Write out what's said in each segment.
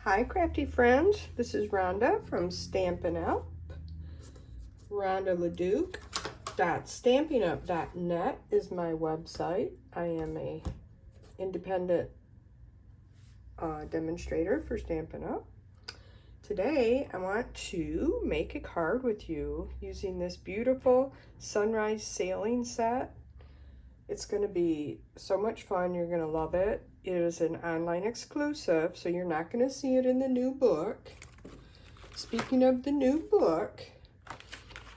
Hi crafty friends, this is Rhonda from Stampin' Up. Rhonda LeDuc. StampingUp.net is my website. I am a independent demonstrator for Stampin' Up. Today I want to make a card with you using this beautiful sunrise sailing set. It's going to be so much fun. You're going to love it. It is an online exclusive, so you're not going to see it in the new book. Speaking of the new book,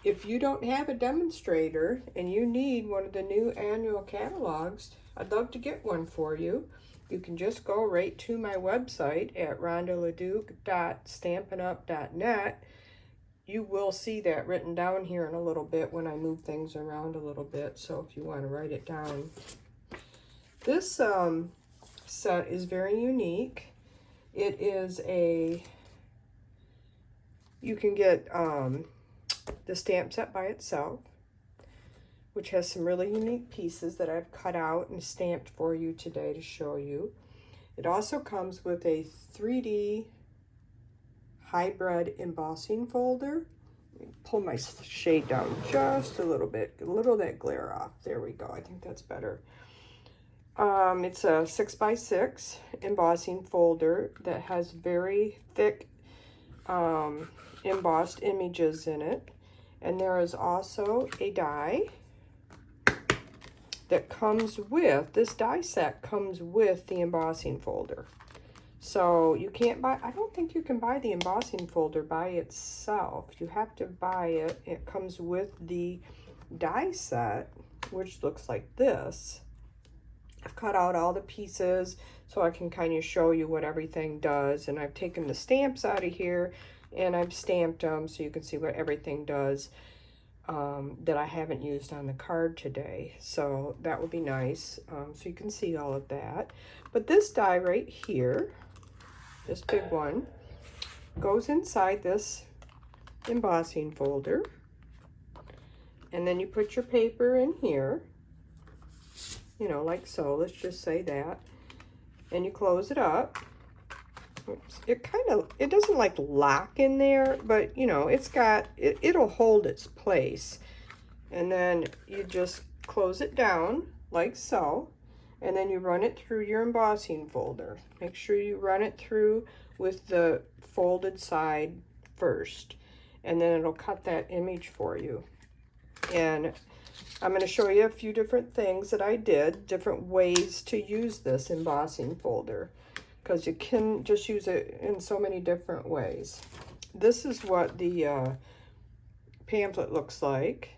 if you don't have a demonstrator and you need one of the new annual catalogs, I'd love to get one for you. You can just go right to my website at rhondaleduc.stampinup.net. You will see that written down here in a little bit when I move things around a little bit, so if you want to write it down. This set is very unique. It is you can get the stamp set by itself, which has some really unique pieces that I've cut out and stamped for you today to show you. It also comes with a 3D hybrid embossing folder. Pull my shade down just a little bit, a little of that glare off. There we go. I think that's better. It's a 6x6 embossing folder that has very thick embossed images in it. And there is also a die that comes with, this die set comes with the embossing folder. So you can't buy, I don't think you can buy the embossing folder by itself. You have to buy it. It comes with the die set, which looks like this. I've cut out all the pieces so I can kind of show you what everything does. And I've taken the stamps out of here and I've stamped them so you can see what everything does that I haven't used on the card today. So that would be nice. So you can see all of that. But this die right here, this big one, goes inside this embossing folder. And then you put your paper in here, you know, like so. Let's just say that. And you close it up. Oops. It doesn't like lock in there, but you know, it'll hold its place. And then you just close it down like so. And then you run it through your embossing folder. Make sure you run it through with the folded side first. And then it'll cut that image for you. And I'm going to show you a few different things that I did, different ways to use this embossing folder, because you can just use it in so many different ways. This is what the pamphlet looks like.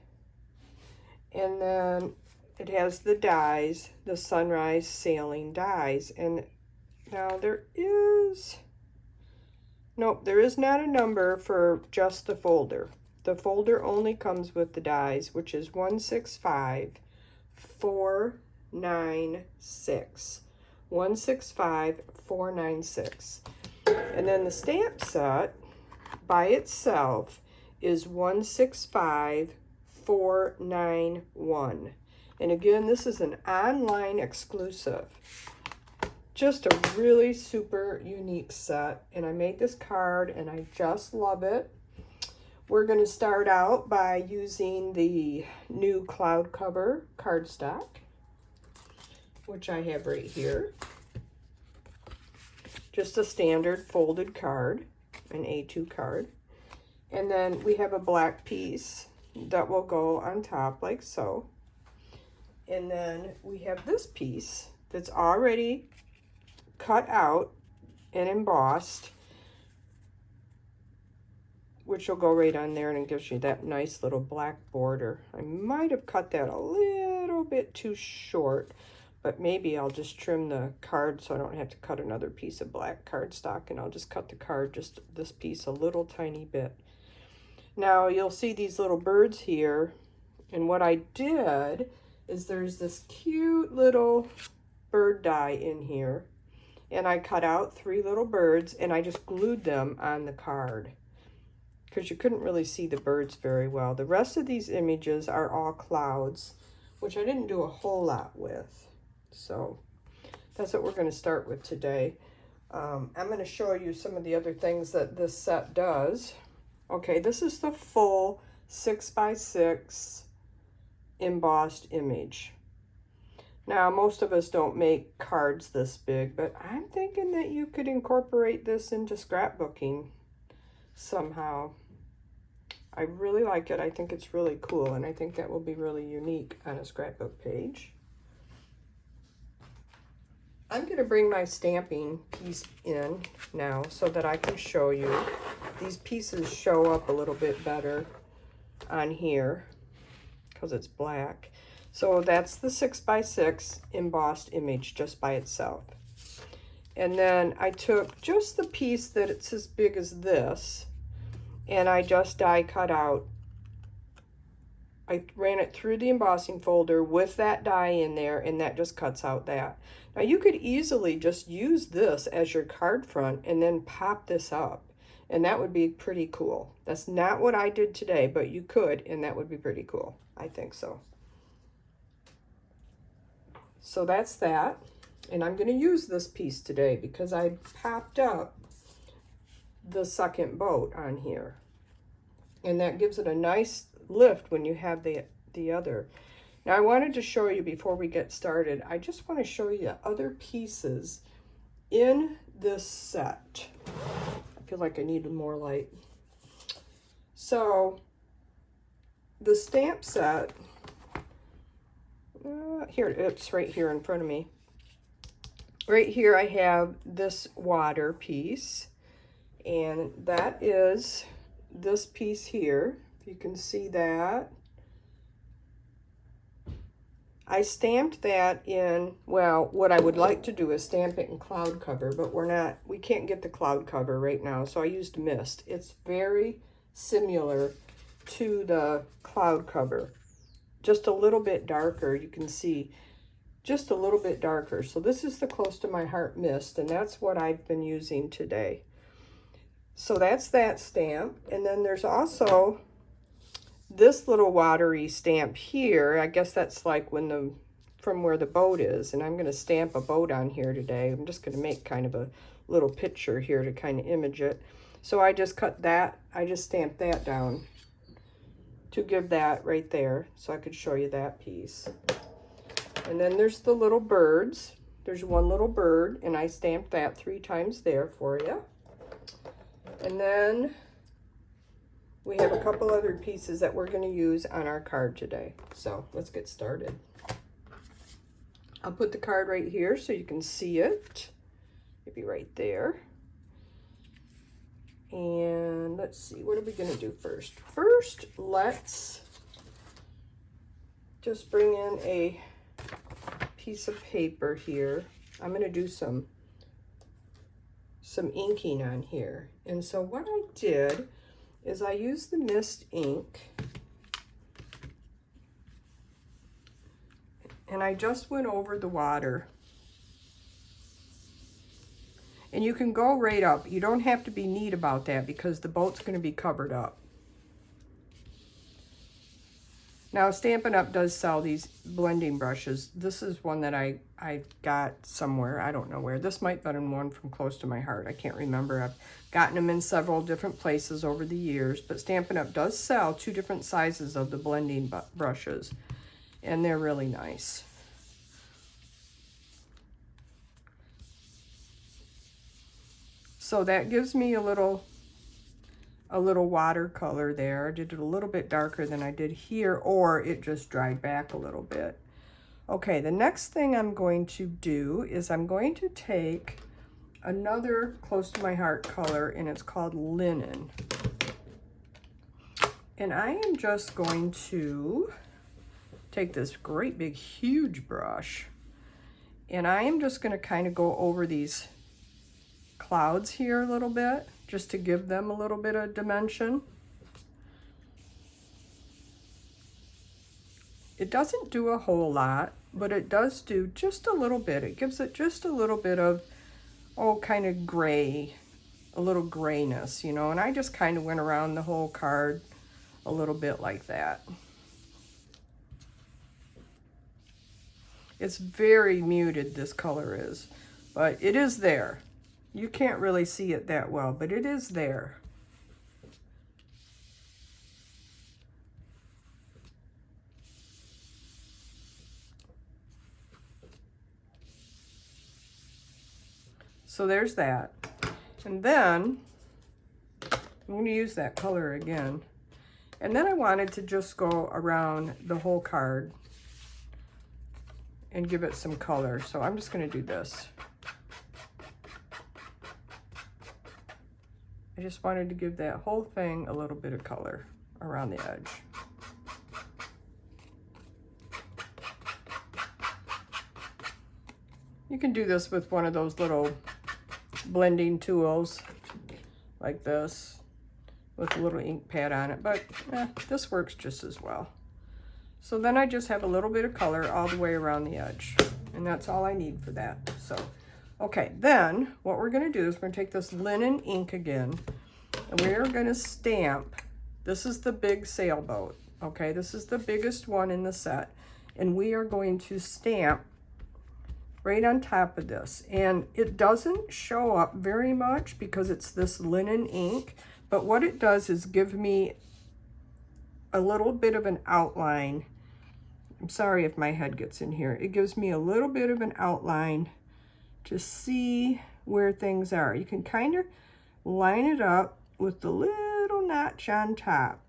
And then it has the dies, the sunrise sailing dies. And now there is not a number for just the folder. The folder only comes with the dies, which is 165496. 165496. And then the stamp set by itself is 165491. And again, this is an online exclusive. Just a really super unique set. And I made this card and I just love it. We're going to start out by using the new cloud cover cardstock, which I have right here. Just a standard folded card, an A2 card. And then we have a black piece that will go on top like so. And then we have this piece that's already cut out and embossed, which will go right on there, and it gives you that nice little black border. I might have cut that a little bit too short, but maybe I'll just trim the card so I don't have to cut another piece of black cardstock, and I'll just cut the card, just this piece, a little tiny bit. Now you'll see these little birds here, and what I did is there's this cute little bird die in here, and I cut out 3 little birds and I just glued them on the card because you couldn't really see the birds very well. The rest of these images are all clouds, which I didn't do a whole lot with. So that's what we're going to start with today. I'm going to show you some of the other things that this set does. Okay, this is the full 6x6 embossed image. Now, most of us don't make cards this big, but I'm thinking that you could incorporate this into scrapbooking somehow. I really like it. I think it's really cool, and I think that will be really unique on a scrapbook page. I'm going to bring my stamping piece in now so that I can show you. These pieces show up a little bit better on here because it's black. So that's the 6x6 embossed image just by itself. And then I took just the piece that it's as big as this, and I just die cut out. I ran it through the embossing folder with that die in there, and that just cuts out that. Now you could easily just use this as your card front and then pop this up, and that would be pretty cool. That's not what I did today, but you could, and that would be pretty cool. I think so. So that's that, and I'm going to use this piece today because I popped up the second boat on here, and that gives it a nice lift when you have the other. Now I wanted to show you before we get started, I just want to show you the other pieces in this set. I feel like I need more light. So the stamp set, here, it's right here in front of me. Right here I have this water piece, and that is this piece here. If you can see that. I stamped that in, well, what I would like to do is stamp it in cloud cover, but we can't get the cloud cover right now, so I used mist. It's very similar to the cloud cover. Just a little bit darker, you can see, just a little bit darker. So this is the Close to My Heart mist, and that's what I've been using today. So that's that stamp, and then there's also this little watery stamp here. I guess that's like when from where the boat is, and I'm going to stamp a boat on here today. I'm just going to make kind of a little picture here to kind of image it. So I just cut that, I just stamped that down to give that right there, so I could show you that piece. And then there's the little birds. There's one little bird, and I stamped that 3 times there for you. And then we have a couple other pieces that we're going to use on our card today. So let's get started. I'll put the card right here so you can see it. Maybe right there. And let's see, what are we going to do first? First, let's just bring in a piece of paper here. I'm going to do some inking on here. And so what I did is I used the mist ink, and I just went over the water. And you can go right up. You don't have to be neat about that because the boat's going to be covered up. Now, Stampin' Up! Does sell these blending brushes. This is one that I got somewhere. I don't know where. This might have been one from Close to My Heart. I can't remember. I've gotten them in several different places over the years. But Stampin' Up! Does sell 2 different sizes of the blending brushes. And they're really nice. So that gives me a little watercolor there. I did it a little bit darker than I did here, or it just dried back a little bit. Okay, the next thing I'm going to do is I'm going to take another Close to My Heart color, and it's called Linen. And I am just going to take this great big huge brush, and I am just going to kind of go over these clouds here a little bit, just to give them a little bit of dimension. It doesn't do a whole lot, but it does do just a little bit. It gives it just a little bit of, kind of gray, a little grayness, you know, and I just kind of went around the whole card a little bit like that. It's very muted, this color is, but it is there. You can't really see it that well, but it is there. So there's that. And then I'm going to use that color again. And then I wanted to just go around the whole card and give it some color. So I'm just going to do this. I just wanted to give that whole thing a little bit of color around the edge. You can do this with one of those little blending tools like this with a little ink pad on it, but this works just as well. So then I just have a little bit of color all the way around the edge, and that's all I need for that. So, okay, then what we're gonna do is we're gonna take this linen ink again, and we're gonna stamp. This is the big sailboat, okay? This is the biggest one in the set, and we are going to stamp right on top of this. And it doesn't show up very much because it's this linen ink, but what it does is give me a little bit of an outline. I'm sorry if my head gets in here. It gives me a little bit of an outline to see where things are. You can kind of line it up with the little notch on top.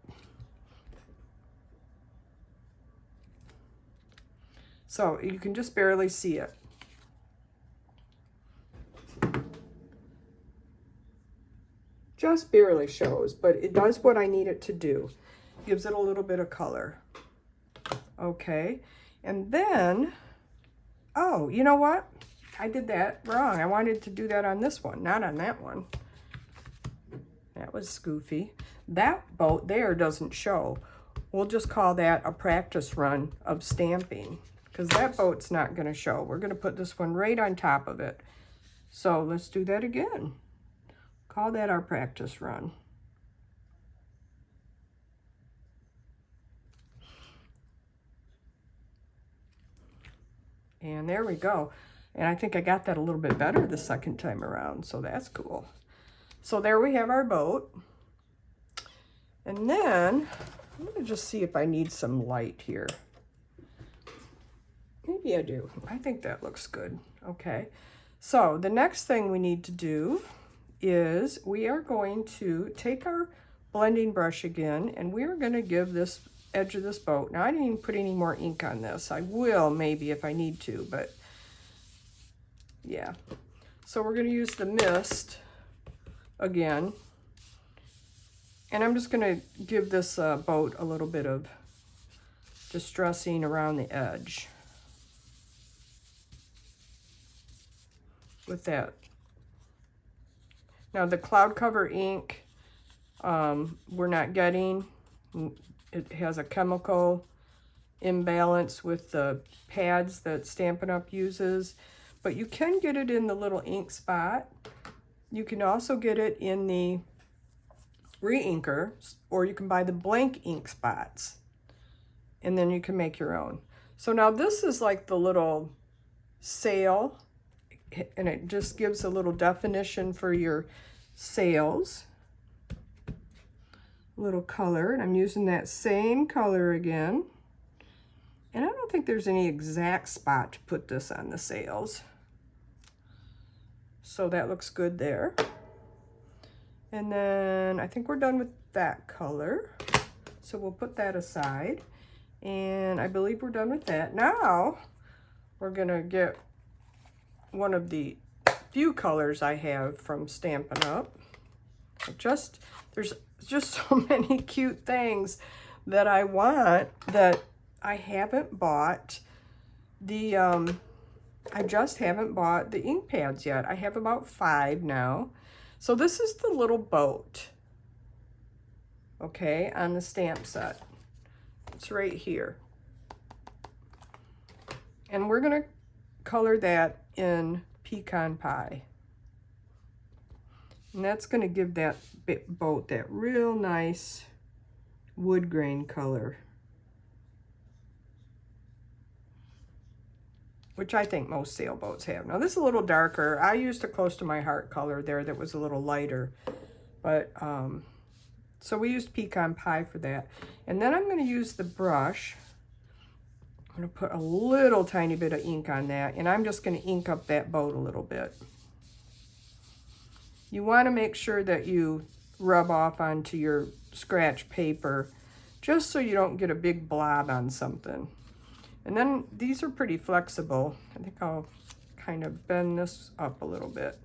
So you can just barely see it. Just barely shows, but it does what I need it to do. Gives it a little bit of color. Okay, and then, oh, you know what? I did that wrong. I wanted to do that on this one, not on that one. That was goofy. That boat there doesn't show. We'll just call that a practice run of stamping, because that boat's not going to show. We're going to put this one right on top of it. So let's do that again. Call that our practice run. And there we go. And I think I got that a little bit better the second time around, so that's cool. So there we have our boat. And then I'm gonna just see if I need some light here. Maybe I do. I think that looks good. Okay. So the next thing we need to do is we are going to take our blending brush again, and we're going to give this edge of this boat. Now, I didn't even put any more ink on this. I will maybe if I need to, but yeah. So we're going to use the mist again, and I'm just going to give this boat a little bit of distressing around the edge with that. Now the cloud cover ink, we're not getting. It has a chemical imbalance with the pads that Stampin' Up! Uses, but you can get it in the little ink spot. You can also get it in the re-inker, or you can buy the blank ink spots, and then you can make your own. So now this is like the little sail, and it just gives a little definition for your sails. Little color, and I'm using that same color again. And I don't think there's any exact spot to put this on the sails. So that looks good there. And then I think we're done with that color. So we'll put that aside. And I believe we're done with that. Now we're gonna get one of the few colors I have from Stampin' Up. There's just so many cute things that I want that I haven't bought the, I just haven't bought the ink pads yet. I have about 5 now. So this is the little boat, okay, on the stamp set. It's right here. And we're gonna color that in Pecan Pie. And that's going to give that boat that real nice wood grain color. which I think most sailboats have. Now this is a little darker. I used a close to my heart color there that was a little lighter. But, so we used pecan pie for that. And then I'm going to use the brush. I'm going to put a little tiny bit of ink on that. And I'm just going to ink up that boat a little bit. You want to make sure that you rub off onto your scratch paper just so you don't get a big blob on something. And then these are pretty flexible. I think I'll kind of bend this up a little bit.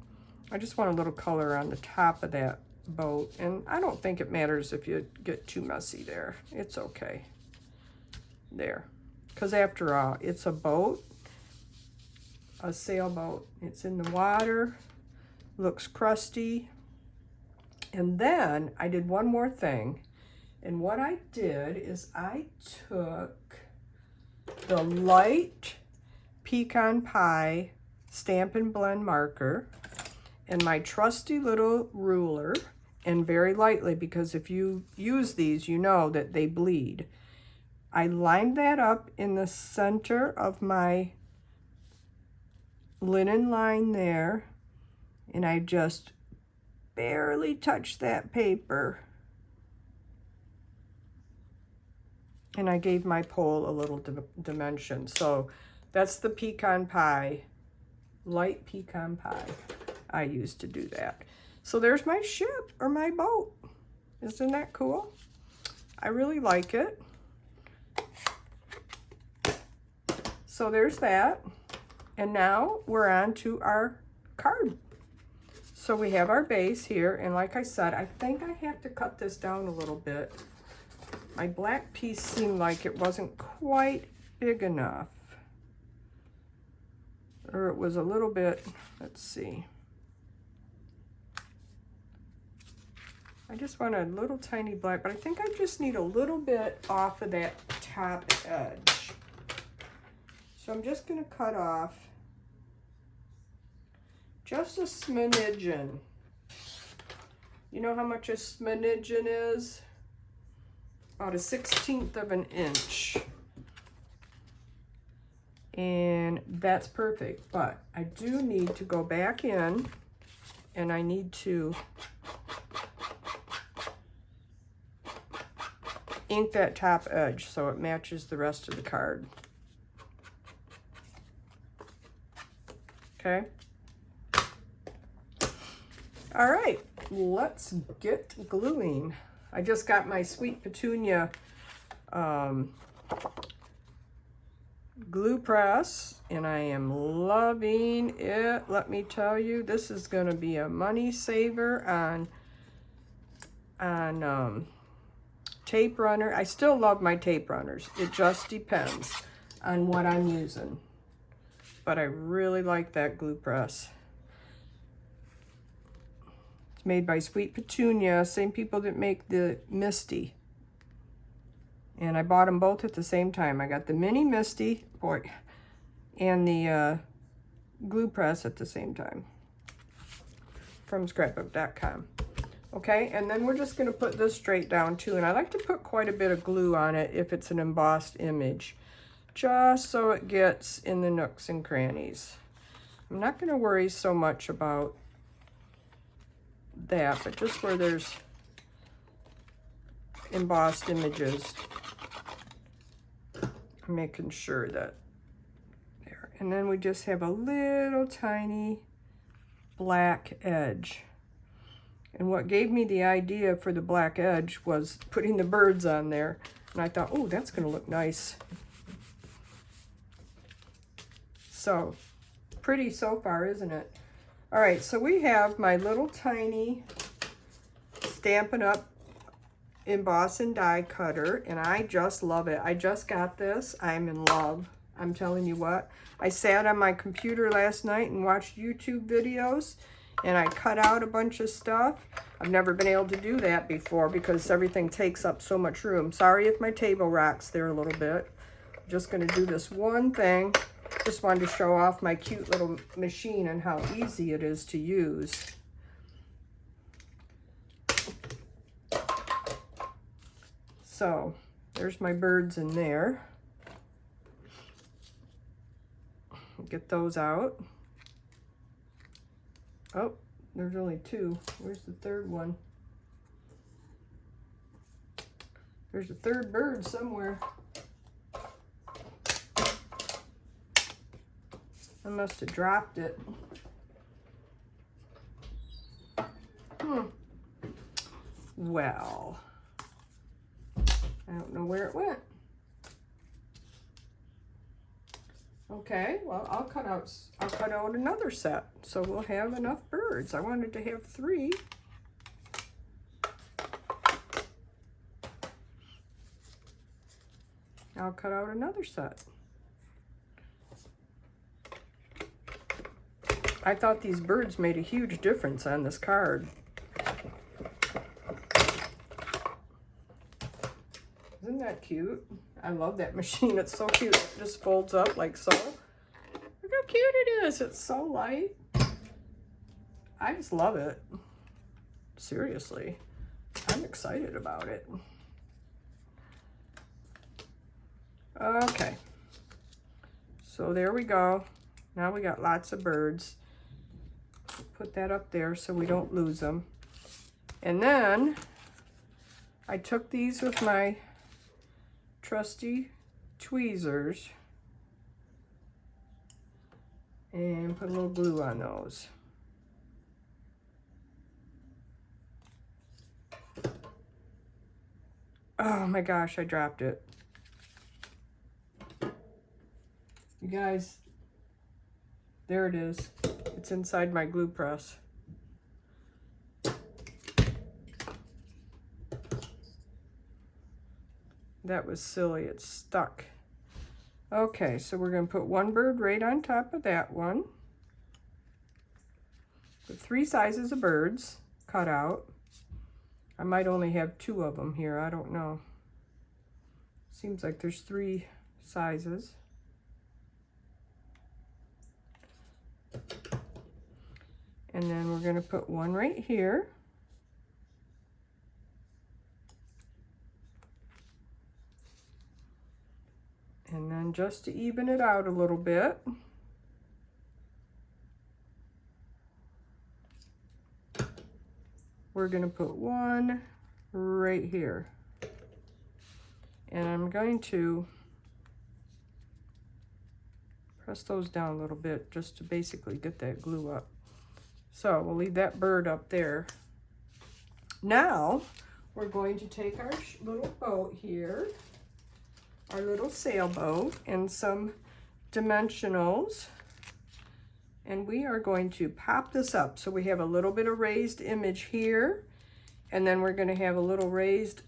I just want a little color on the top of that boat. And I don't think it matters if you get too messy there. It's okay. There. Because after all, it's a boat, a sailboat. It's in the water, looks crusty. And then I did one more thing. And what I did is I took the light pecan pie Stampin' Blend marker and my trusty little ruler, and very lightly, because if you use these, you know that they bleed. I lined that up in the center of my linen line there, and I just barely touched that paper. And I gave my pole a little dimension. So that's the pecan pie, light pecan pie I used to do that. So there's my ship or my boat. Isn't that cool? I really like it. So there's that. And now we're on to our card. So we have our base here. And like I said, I think I have to cut this down a little bit. My black piece seemed like it wasn't quite big enough. Or it was a little bit, let's see. I just want a little tiny black, but I think I just need a little bit off of that top edge. So I'm just gonna cut off just a smidgen. You know how much a smidgen is? About a 1/16 of an inch. And that's perfect, but I do need to go back in and I need to ink that top edge so it matches the rest of the card. Okay. All right, let's get gluing. I just got my Sweet Petunia glue press, and I am loving it. Let me tell you, this is going to be a money saver on tape runner. I still love my tape runners. It just depends on what I'm using. But I really like that glue press. It's made by Sweet Petunia, same people that make the Misty. And I bought them both at the same time. I got the mini Misty, boy, and the glue press at the same time from scrapbook.com. Okay, and then we're just going to put this straight down too. And I like to put quite a bit of glue on it if it's an embossed image, just so it gets in the nooks and crannies. I'm not going to worry so much about that, but just where there's embossed images, I'm making sure that there. And then we just have a little tiny black edge. And what gave me the idea for the black edge was putting the birds on there. And I thought, oh, that's going to look nice. So, pretty so far, isn't it? All right, so we have my little tiny Stampin' Up! Emboss and die cutter, and I just love it. I just got this. I'm in love. I'm telling you what. I sat on my computer last night and watched YouTube videos, and I cut out a bunch of stuff. I've never been able to do that before because everything takes up so much room. Sorry if my table rocks there a little bit. I'm just going to do this one thing. Just wanted to show off my cute little machine and how easy it is to use. So, there's my birds in there. Get those out. Oh, there's only two. Where's the third one? There's a third bird somewhere. I must have dropped it. Well, I don't know where it went. Okay, well, I'll cut out another set, so we'll have enough birds. I wanted to have 3. I'll cut out another set. I thought these birds made a huge difference on this card. Isn't that cute? I love that machine. It's so cute. It just folds up like so. Look how cute it is. It's so light. I just love it. Seriously. I'm excited about it. Okay. So there we go. Now we got lots of birds. Put that up there so we don't lose them. And then I took these with my trusty tweezers and put a little glue on those. Oh my gosh, I dropped it. You guys, there it is. It's inside my glue press. That was silly, it's stuck. Okay, so we're gonna put one bird right on top of that one. Put 3 sizes of birds cut out. I might only have 2 of them here, I don't know. Seems like there's 3 sizes. And then we're gonna put one right here. And then just to even it out a little bit, we're gonna put one right here. And I'm going to press those down a little bit just to basically get that glue up. So we'll leave that bird up there. Now we're going to take our little boat here, our little sailboat, and some dimensionals, and we are going to pop this up. So we have a little bit of raised image here, and then we're going to have a little raised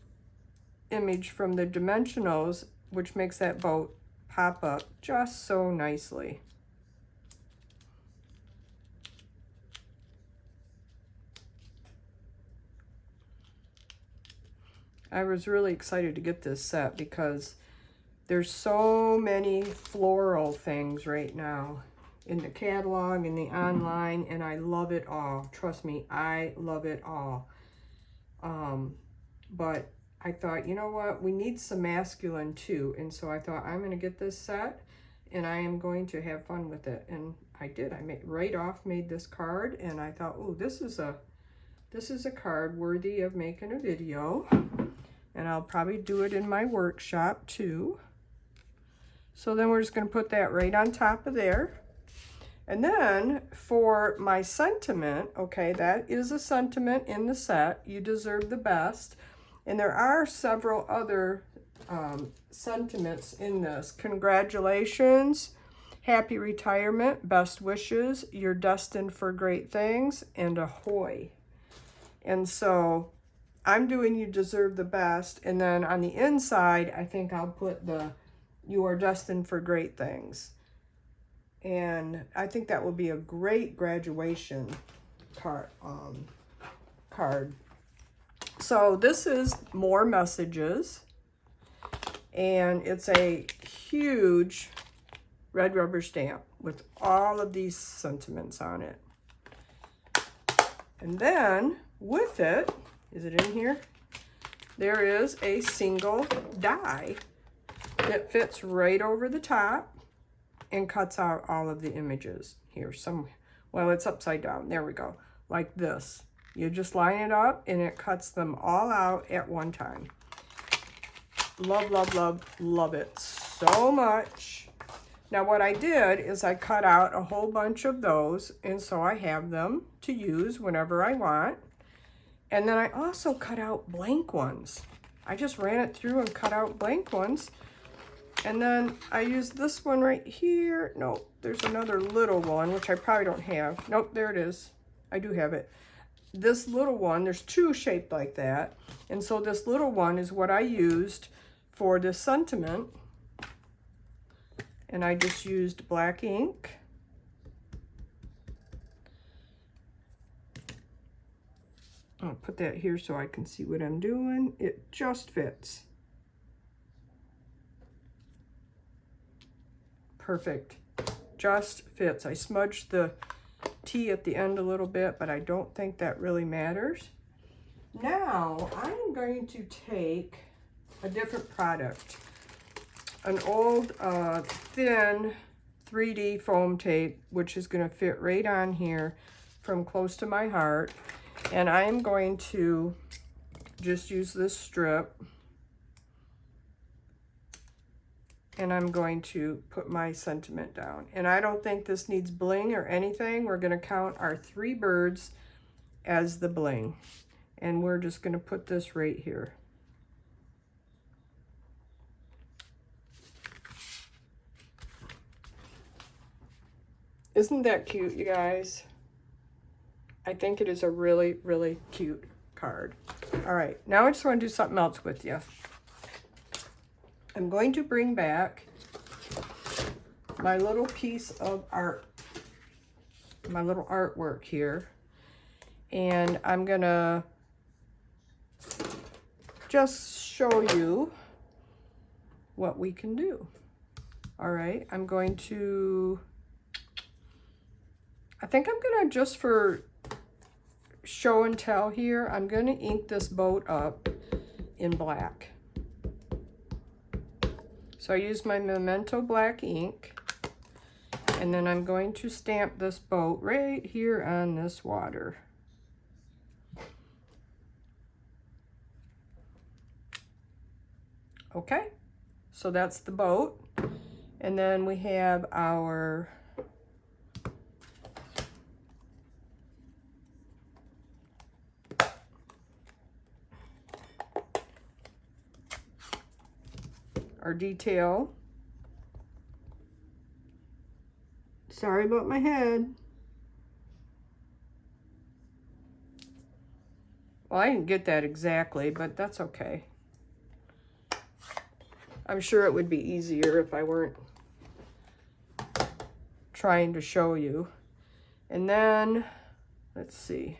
image from the dimensionals, which makes that boat pop up just so nicely. I was really excited to get this set because there's so many floral things right now in the catalog and the online, and I love it all. Trust me, I love it all. But I thought, you know what, we need some masculine too, and so I thought I'm going to get this set and I am going to have fun with it. And I did. I made this card, and I thought, oh, this is a card worthy of making a video, and I'll probably do it in my workshop too. So then we're just going to put that right on top of there. And then for my sentiment, okay, that is a sentiment in the set. You deserve the best. And there are several other sentiments in this. Congratulations, happy retirement, best wishes, you're destined for great things, and ahoy. And so I'm doing you deserve the best. And then on the inside, I think I'll put the you are destined for great things. And I think that will be a great graduation card. So this is more messages, and it's a huge red rubber stamp with all of these sentiments on it. And then with it, is it in here? There is a single die that fits right over the top. and cuts out all of the images here. Well, it's upside down. There we go. Like this. You just line it up and it cuts them all out at one time. Love, love, love, love it so much. Now what I did is I cut out a whole bunch of those, and so I have them to use whenever I want. And then I also cut out blank ones. I just ran it through and cut out blank ones. And then I used this one right here. No, there's another little one, which I probably don't have. Nope, there it is. I do have it. This little one, there's two shaped like that. And so this little one is what I used for this sentiment. And I just used black ink. I'll put that here so I can see what I'm doing. It just fits. Perfect. Just fits. I smudged the tea at the end a little bit, but I don't think that really matters. Now, I'm going to take a different product. An old thin 3D foam tape, which is going to fit right on here from close to my heart. And I'm going to just use this strip. And I'm going to put my sentiment down. And I don't think this needs bling or anything. We're going to count our 3 birds as the bling. And we're just going to put this right here. Isn't that cute, you guys? I think it is a really, really cute card. All right, now I just want to do something else with you. I'm going to bring back my little piece of art, my little artwork here. And I'm going to just show you what we can do. All right, I'm going to... I think I'm gonna, just for show and tell here, I'm gonna ink this boat up in black. So I used my Memento black ink, and then I'm going to stamp this boat right here on this water. Okay, so that's the boat. And then we have our detail. Sorry about my head. Well, I didn't get that exactly, but that's okay. I'm sure it would be easier if I weren't trying to show you. And then, let's see.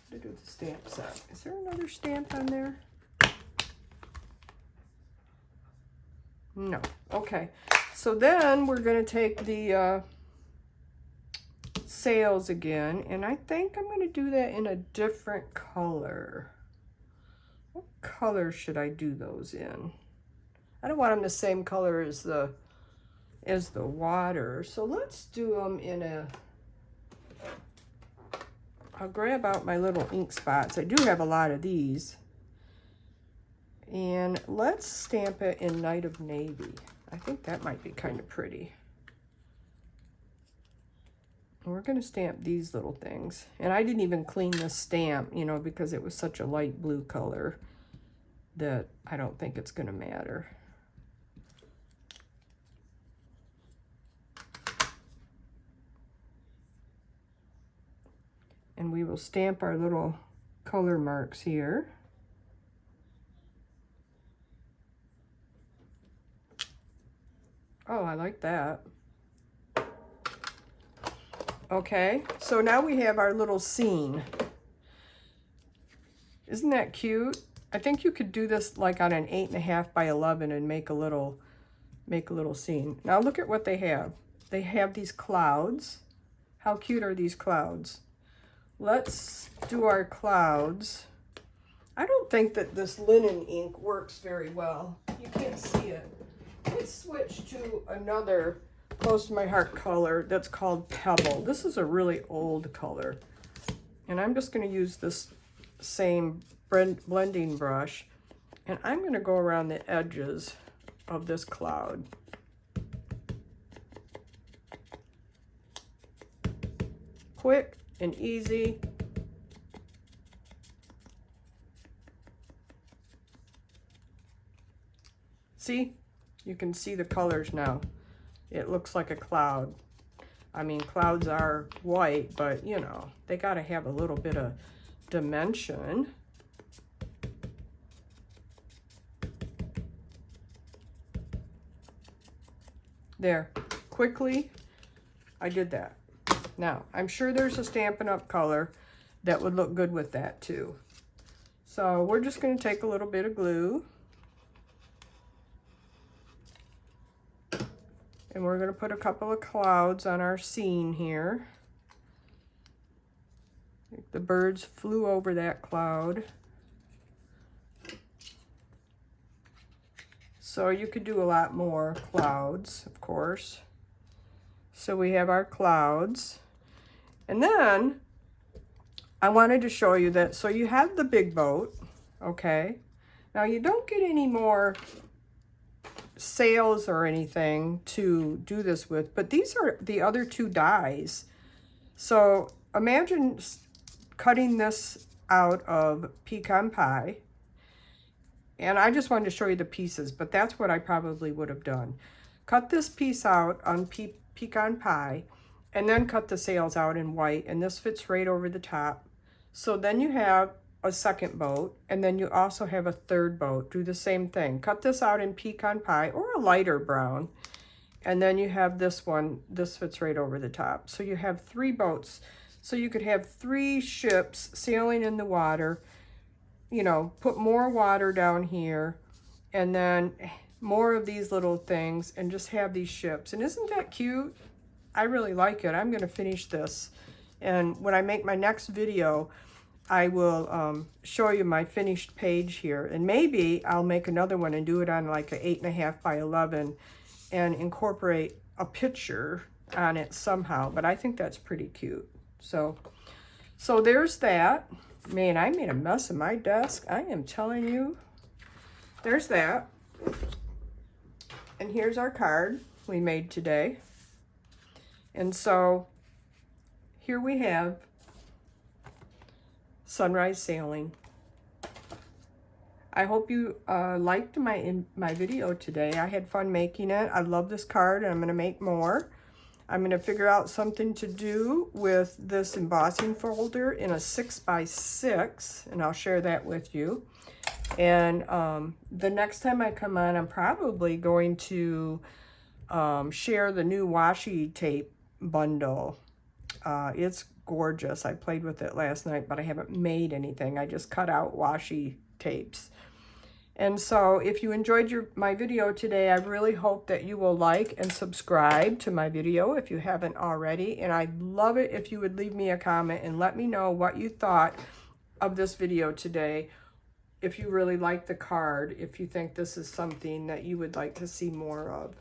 To do the stamp set. Is there another stamp on there? No. Okay. So then we're going to take the sails again, and I think I'm going to do that in a different color. What color should I do those in? I don't want them the same color as the water. So let's do them in a... I'll grab out my little ink spots. I do have a lot of these. And let's stamp it in Night of Navy. I think that might be kind of pretty. And we're going to stamp these little things. And I didn't even clean this stamp, you know, because it was such a light blue color that I don't think it's going to matter. And we will stamp our little color marks here. Oh, I like that. Okay, so now we have our little scene. Isn't that cute? I think you could do this like on an 8.5 by 11 and make a little scene. Now look at what they have. They have these clouds. How cute are these clouds? Let's do our clouds I don't think that this linen ink works very well. You can't see it. Let's switch to another close to my heart color that's called Pebble. This is a really old color. And I'm just going to use this same blending brush. And I'm going to go around the edges of this cloud. Quick and easy. See? You can see the colors now. It looks like a cloud. I mean, clouds are white, but you know, they got to have a little bit of dimension. There, quickly, I did that. Now, I'm sure there's a Stampin' Up! Color that would look good with that too. So we're just going to take a little bit of glue. And we're going to put a couple of clouds on our scene here. The birds flew over that cloud. So you could do a lot more clouds, of course. So we have our clouds. And then I wanted to show you that, so you have the big boat, okay? Now you don't get any more sails or anything to do this with, but these are the other two dies. So imagine cutting this out of pecan pie, and I just wanted to show you the pieces, but that's what I probably would have done. Cut this piece out on pecan pie, and then cut the sails out in white, and this fits right over the top. So then you have a second boat, and then you also have a third boat. Do the same thing. Cut this out in pecan pie or a lighter brown, and then you have this one. This fits right over the top. So you have 3 boats. So you could have 3 ships sailing in the water, you know, put more water down here, and then more of these little things, and just have these ships. And isn't that cute? I really like it. I'm going to finish this, and when I make my next video, I will show you my finished page here, and maybe I'll make another one and do it on like an 8.5 by 11 and incorporate a picture on it somehow, but I think that's pretty cute. So there's that. Man, I made a mess of my desk. I am telling you. There's that. And here's our card we made today. And so here we have Sunrise Sailing. I hope you liked my video today. I had fun making it. I love this card, and I'm going to make more. I'm going to figure out something to do with this embossing folder in a 6x6, and I'll share that with you. And the next time I come on, I'm probably going to share the new washi tape bundle. It's gorgeous. I played with it last night, but I haven't made anything. I just cut out washi tapes. And so if you enjoyed my video today, I really hope that you will like and subscribe to my video if you haven't already. And I'd love it if you would leave me a comment and let me know what you thought of this video today. If you really like the card, if you think this is something that you would like to see more of.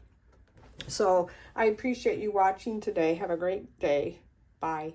So I appreciate you watching today. Have a great day. Bye.